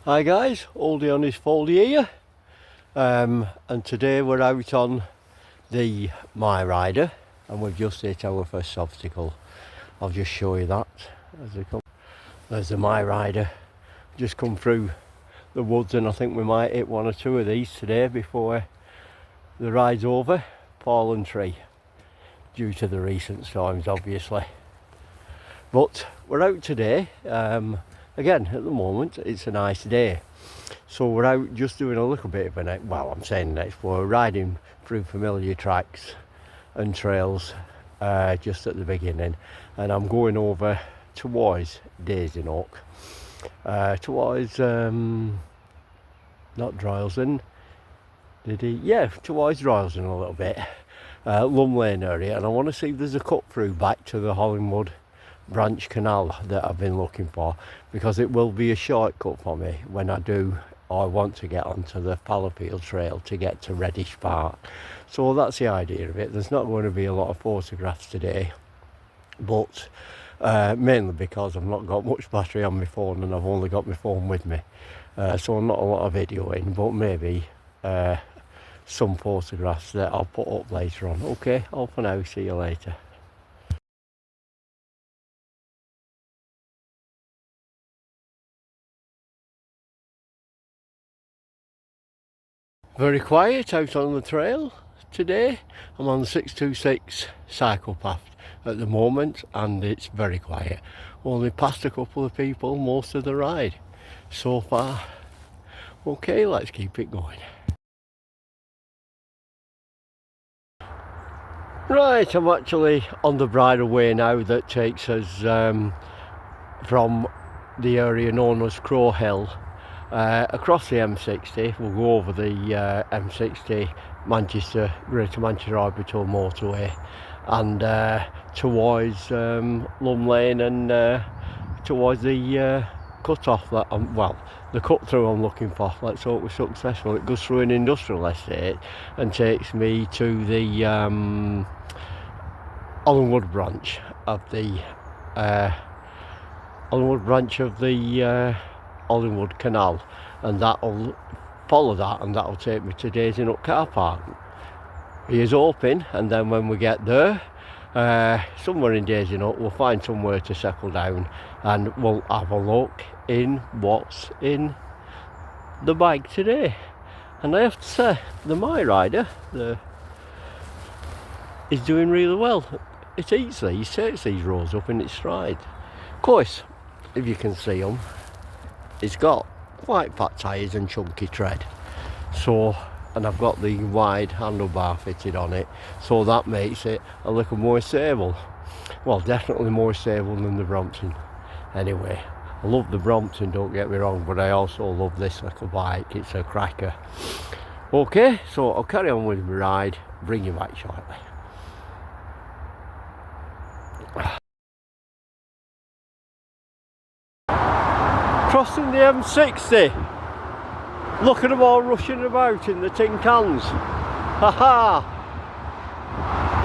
Hi guys, Oldie onhisfoldie here, and today we're out on the My Rider and we've just hit our first obstacle. I'll just show you that as they come. There's the My Rider, just come through the woods, and I think we might hit one or two of these today before the ride's over. Fallen tree due to the recent storms obviously, but we're out today. Again, at the moment it's a nice day, so we're out just doing a little bit of an we're riding through familiar tracks and trails just at the beginning, and I'm going over towards Daisy Nook, towards not Droylsden, towards Droylsden a little bit, Lum Lane area, and I want to see if there's a cut through back to the Hollingwood branch canal that I've been looking for, because it will be a shortcut for me when I want to get onto the Fallowfield trail to get to Reddish Park. So that's the idea of it. There's not going to be a lot of photographs today, but mainly because I've not got much battery on my phone and I've only got my phone with me, so not a lot of videoing, but maybe some photographs that I'll put up later on. Okay, all for now, see you later. Very quiet out on the trail today. I'm on the 626 cycle path at the moment and it's very quiet. Only passed a couple of people most of the ride so far. Okay, let's keep it going. Right, I'm actually on the bridleway now that takes us from the area known as Crow Hill across the M60. We'll go over the M60 Greater Manchester Orbital motorway and towards Lum Lane and towards the cut-off that the cut-through I'm looking for. Let's hope we're successful. It goes through an industrial estate and takes me to the Hollingwood branch of the Hollingwood Canal, and that'll follow that, and that'll take me to Daisy Nook car park. He is open, and then when we get there, somewhere in Daisy Nook, we'll find somewhere to settle down and we'll have a look in what's in the bag today. And I have to say, the My Rider is doing really well. It takes these rows up in its stride. Of course, if you can see them, it's got quite fat tyres and chunky tread, and I've got the wide handlebar fitted on it, so that makes it a little more stable. Well, definitely more stable than the Brompton. Anyway, I love the Brompton, don't get me wrong, but I also love this little bike. It's a cracker. Okay, so I'll carry on with my ride, bring you back shortly. Crossing the M60. Look at them all rushing about in the tin cans. Haha!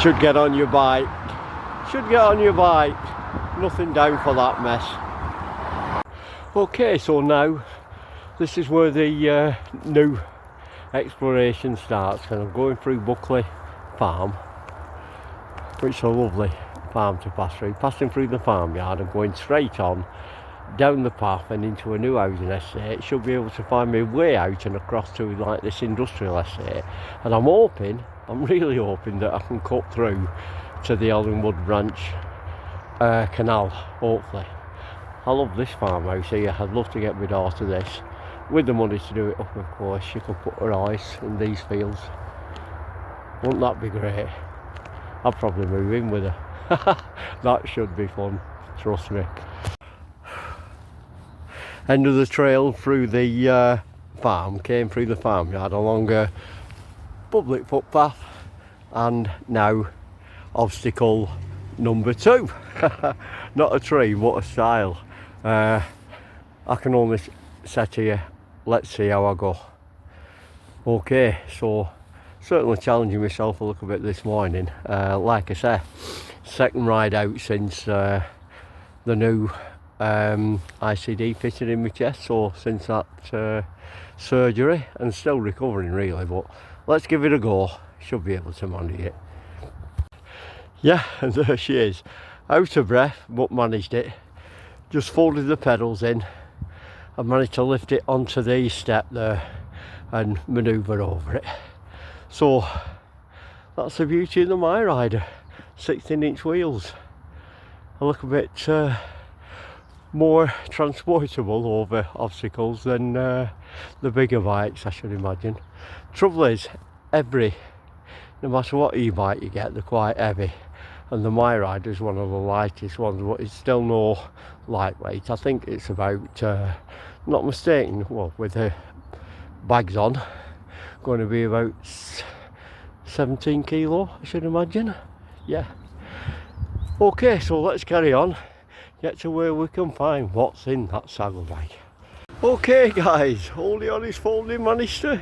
Should get on your bike. Nothing down for that mess. Okay, so now this is where the new exploration starts, and I'm going through Buckley Farm, which is a lovely farm to pass through. Passing through the farmyard and going straight on down the path and into a new housing estate. Should be able to find my way out and across to like this industrial estate, and I'm really hoping that I can cut through to the Hollingwood branch canal, hopefully. I love this farmhouse here. I'd love to get my daughter this, with the money to do it up, of course. She could put her eyes in these fields. Wouldn't that be great? I'll probably move in with her. That should be fun, trust me. End of the trail through the farm, came through the farmyard along a public footpath, and now obstacle number 2. Not a tree, but a stile. I can only say to you, let's see how I go. Okay, so certainly challenging myself a little bit this morning. Like I say, second ride out since the new ICD fitted in my chest, so since that surgery, and still recovering really, but let's give it a go. Should be able to manage it. Yeah, and there she is, out of breath but managed it. Just folded the pedals in and managed to lift it onto the step there and manoeuvre over it. So that's the beauty of the My Rider, 16-inch wheels. A little bit more transportable over obstacles than the bigger bikes, I should imagine. Trouble is, no matter what e-bike you get, they're quite heavy, and the My Rider is one of the lightest ones, but it's still no lightweight. I think it's about, not mistaken, well, with the bags on, going to be about 17 kilo, I should imagine. Yeah. Okay, so let's carry on, get to where we can find what's in that saddlebag. Okay guys, Oldie on his folding managed to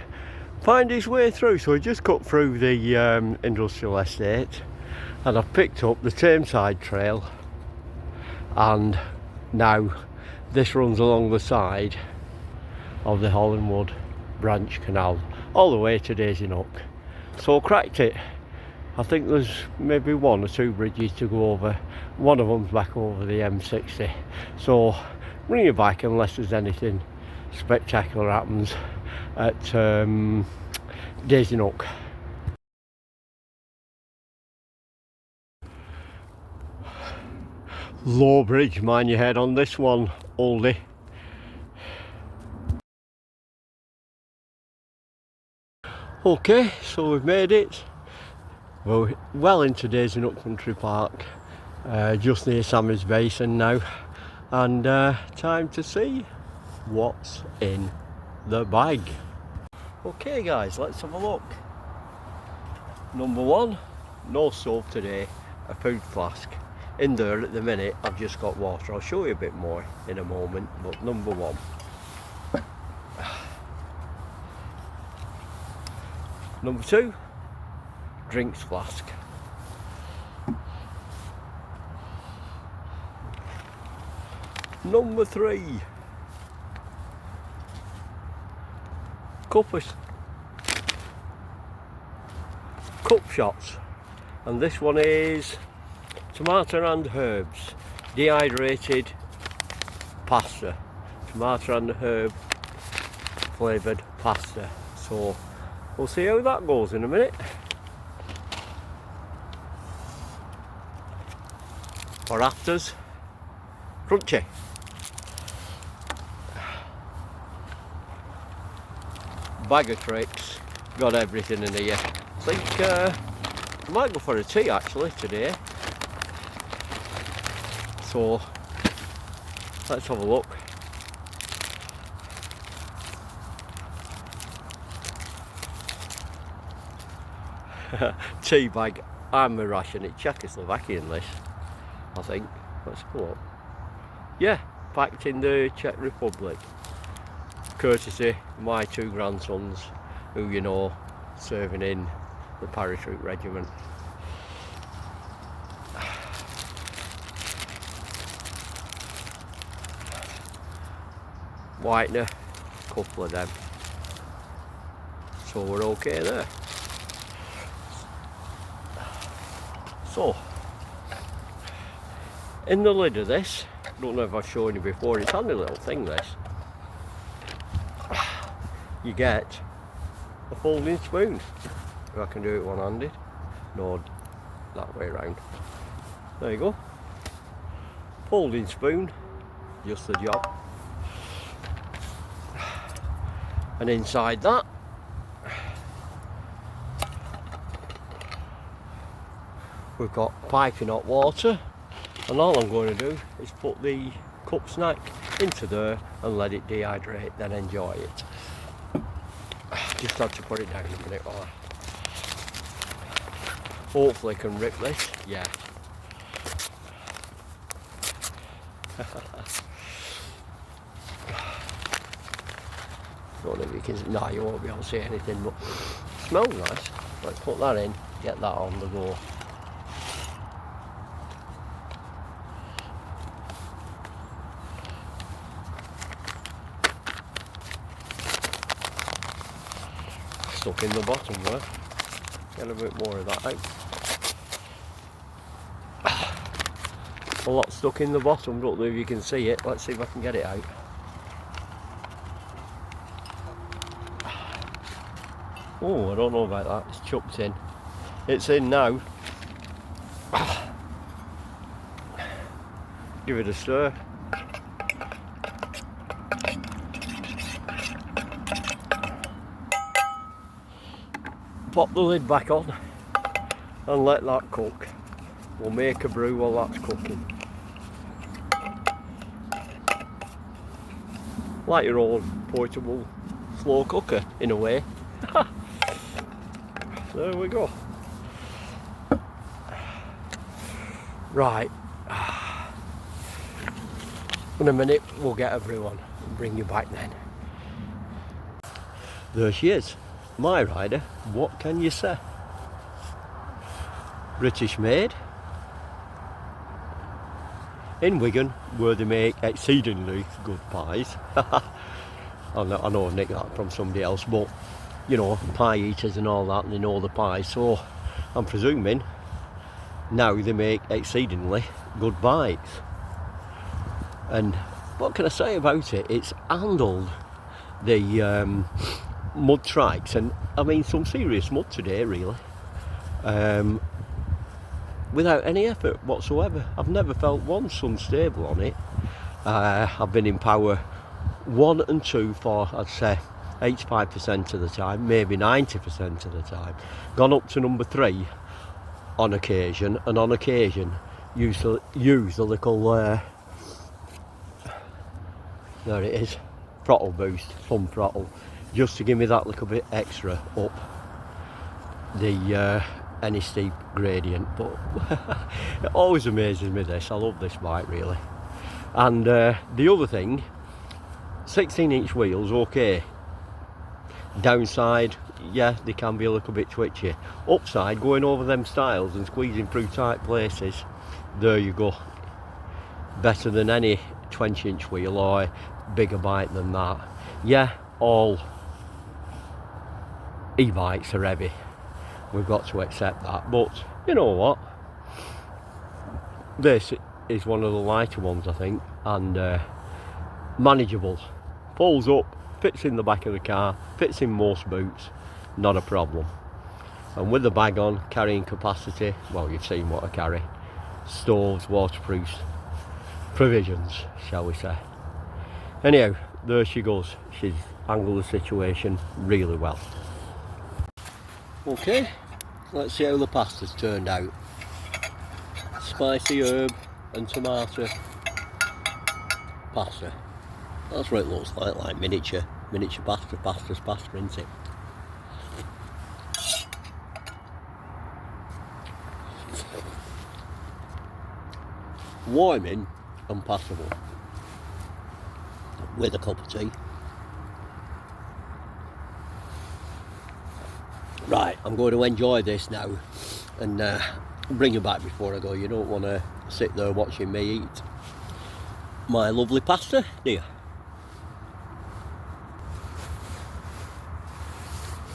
find his way through, so he just cut through the industrial estate, and I've picked up the Tameside Trail, and now this runs along the side of the Hollandwood Branch Canal all the way to Daisy Nook. So cracked it. I think there's maybe 1 or 2 bridges to go over. One of them's back over the M60, so bring your bike unless there's anything spectacular happens at Daisy Nook. Low bridge, mind your head on this one, Oldie. Okay, so we've made it. We're well into Daisy Nook Country Park, just near Sammy's Basin now, and time to see what's in the bag. Okay guys, let's have a look. Number 1, no soap today, a food flask. In there at the minute I've just got water. I'll show you a bit more in a moment, but number 1. Number 2, drinks flask. Number 3, cup shots, and this one is tomato and herbs, dehydrated pasta, tomato and herb flavoured pasta. So we'll see how that goes in a minute. For afters, crunchy. Bag of tricks, got everything in here. I think I might go for a tea actually today. So let's have a look. Tea bag, I'm a ration, it's Czechoslovakian this, I think. Let's go up. Yeah, packed in the Czech Republic. Courtesy my 2 grandsons, who you know, serving in the parachute regiment. Whitener, couple of them. So we're okay there. So, in the lid of this, I don't know if I've shown you before, it's a handy little thing this. You get a folding spoon. If I can do it one-handed. No, that way around. There you go. Folding spoon, just the job. And inside that, we've got piping hot water, and all I'm going to do is put the cup snack into there and let it dehydrate, then enjoy it. Just had to put it down a minute while I hopefully can rip this. Yeah. Don't know if you can, no, you won't be able to see anything, but it smells nice. Let's put that in, get that on the go. stuck in the bottom there. Get a bit more of that out. A lot stuck in the bottom, don't know if you can see it. Let's see if I can get it out. Oh, I don't know about that, it's chucked in. It's in now. Give it a stir. Pop the lid back on and let that cook. We'll make a brew while that's cooking. Like your own portable slow cooker in a way. There we go. Right. In a minute we'll get a brew on and bring you back then. There she is. My rider, what can you say? British made. In Wigan, where they make exceedingly good pies. I know I've nicked that from somebody else, but you know, pie eaters and all that, and they know the pies, so I'm presuming now they make exceedingly good bites. And what can I say about it? It's handled the mud trikes, and I mean some serious mud today really, without any effort whatsoever. I've never felt once unstable on it. I've been in power 1 and 2 for, I'd say, 85% of the time, maybe 90% of the time. Gone up to number 3 on occasion, and on occasion use a little there it is, throttle boost, thumb throttle, just to give me that little bit extra up the any steep gradient. But it always amazes me this. I love this bike really. And the other thing, 16-inch wheels, okay. Downside, yeah, they can be a little bit twitchy. Upside, going over them styles and squeezing through tight places, there you go. Better than any 20-inch wheel or bigger bike than that. Yeah, all e-bikes are heavy. We've got to accept that. But you know what? This is one of the lighter ones, I think, and manageable. Folds up, fits in the back of the car, fits in most boots, not a problem. And with the bag on, carrying capacity, well, you've seen what I carry. Stoves, waterproofs, provisions, shall we say. Anyhow, there she goes. She's handled the situation really well. Okay, let's see how the pasta's turned out. Spicy herb and tomato pasta. That's what it looks like miniature pasta. Pasta's pasta, isn't it? Warming and passable with a cup of tea. Right, I'm going to enjoy this now and bring you back before I go. You don't want to sit there watching me eat my lovely pasta, do you?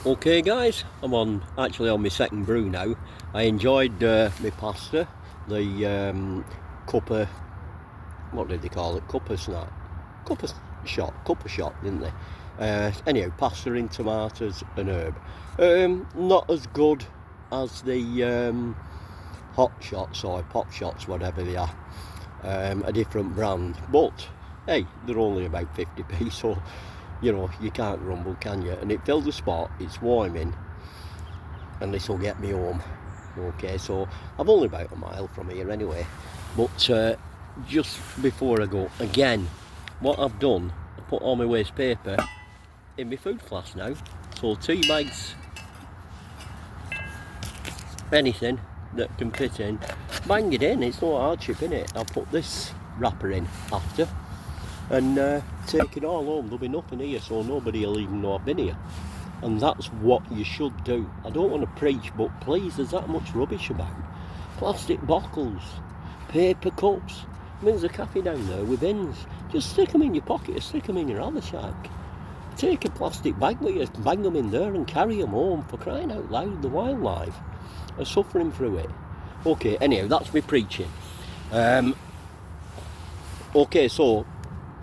Okay guys, I'm actually on my second brew now. I enjoyed my pasta, the cup of, what did they call it, cup of shot, didn't they? Anyhow, pasta in tomatoes and herb. Not as good as the hot shots or pop shots, whatever they are. A different brand, but hey, they're only about 50p, so you know, you can't grumble, can you? And it fills the spot, it's warming, and this will get me home. Okay, so I'm only about a mile from here anyway. But just before I go, again, what I've done, I put all my waste paper in my food flask now. So tea bags, anything that can fit in, bang it in, it's no hardship in it. I'll put this wrapper in after and take it all home. There'll be nothing here, so nobody will even know I've been here. And that's what you should do. I don't want to preach, but please, there's that much rubbish about. Plastic bottles, paper cups. I mean, there's a cafe down there with bins. Just stick them in your pocket or stick them in your other shack. take a plastic bag with you, bang them in there and carry them home. For crying out loud, the wildlife are suffering through it. Okay, anyhow, that's me preaching. Okay, so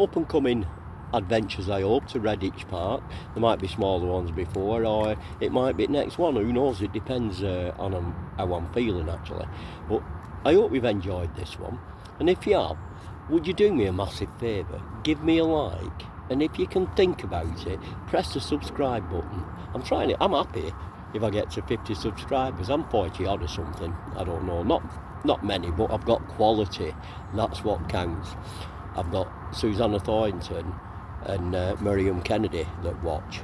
up and coming adventures, I hope, to Redditch Park. There might be smaller ones before, or it might be next one, who knows, it depends on how I'm feeling actually. But I hope you've enjoyed this one, and if you have, would you do me a massive favour? Give me a like, and if you can think about it, press the subscribe button. I'm happy if I get to 50 subscribers. I'm 40 odd or something, I don't know, not many, but I've got quality, that's what counts. I've got Susanna Thornton and Miriam Kennedy that watch,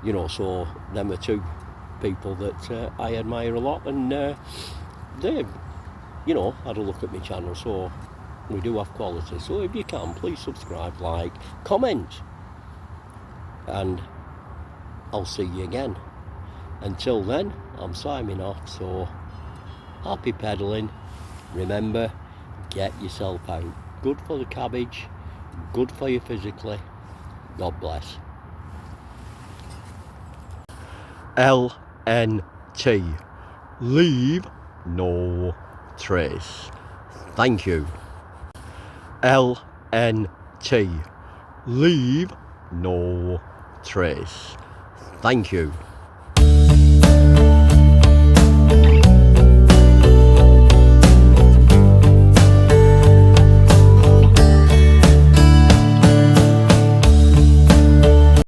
you know, so them are two people that I admire a lot, and they've, you know, had a look at my channel, so we do have quality. So if you can, please subscribe, like, comment, and I'll see you again. Until then, I'm signing off, so happy pedalling. Remember, get yourself out. Good for the cabbage, good for you physically. God bless. LNT. Leave no trace. Thank you. LNT. Leave no trace. Thank you.